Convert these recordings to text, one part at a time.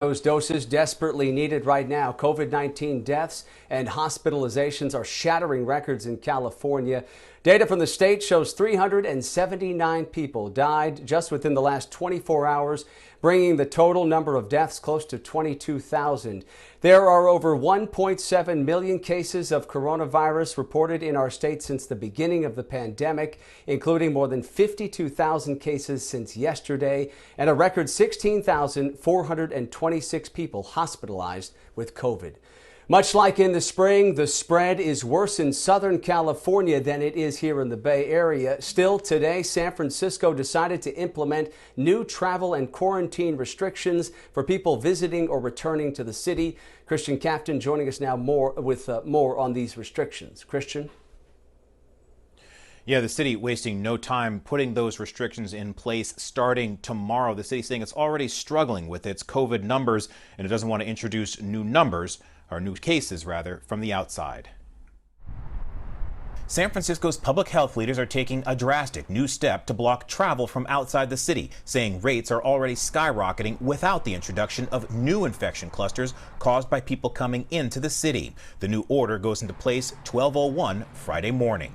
Those doses desperately needed right now. COVID-19 deaths and hospitalizations are shattering records in California. Data from the state shows 379 people died just within the last 24 hours, bringing the total number of deaths close to 22,000. There are over 1.7 million cases of coronavirus reported in our state since the beginning of the pandemic, including more than 52,000 cases since yesterday and a record 16,426 people hospitalized with COVID. Much like in the spring, the spread is worse in Southern California than it is here in the Bay Area. Still today, San Francisco decided to implement new travel and quarantine restrictions for people visiting or returning to the city. Christian Captain joining us now with more on these restrictions. Christian? Yeah, the city wasting no time putting those restrictions in place starting tomorrow. The city saying it's already struggling with its COVID numbers and it doesn't want to introduce new cases from the outside. San Francisco's public health leaders are taking a drastic new step to block travel from outside the city, saying rates are already skyrocketing without the introduction of new infection clusters caused by people coming into the city. The new order goes into place 12:01 Friday morning.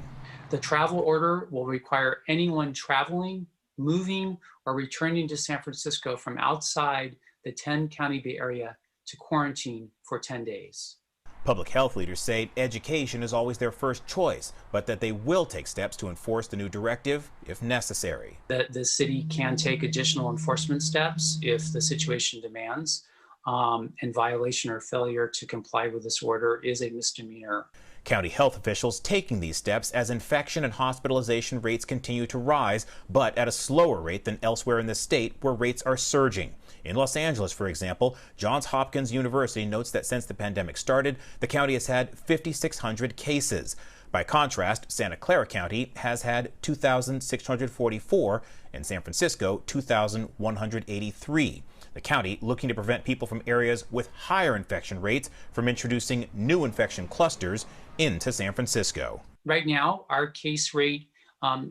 The travel order will require anyone traveling, moving, or returning to San Francisco from outside the 10-county Bay Area to quarantine for 10 days. Public health leaders say education is always their first choice, but that they will take steps to enforce the new directive if necessary. The city can take additional enforcement steps if the situation demands, and violation or failure to comply with this order is a misdemeanor. County health officials taking these steps as infection and hospitalization rates continue to rise, but at a slower rate than elsewhere in the state where rates are surging. In Los Angeles, for example, Johns Hopkins University notes that since the pandemic started, the county has had 5,600 cases. By contrast, Santa Clara County has had 2,644 and San Francisco 2,183. The county looking to prevent people from areas with higher infection rates from introducing new infection clusters into San Francisco. Right now, our case rate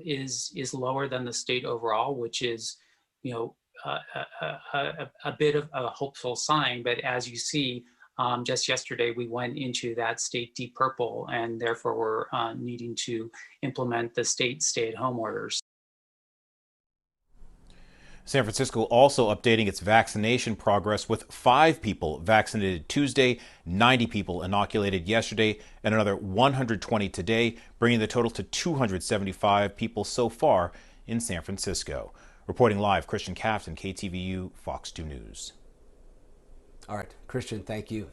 is lower than the state overall, which is, a bit of a hopeful sign. But as you see, just yesterday we went into that state deep purple, and therefore we're needing to implement the state stay-at-home orders. San Francisco also updating its vaccination progress with 5 people vaccinated Tuesday, 90 people inoculated yesterday, and another 120 today, bringing the total to 275 people so far in San Francisco. Reporting live, Christian Captain, KTVU, Fox 2 News. All right, Christian, thank you.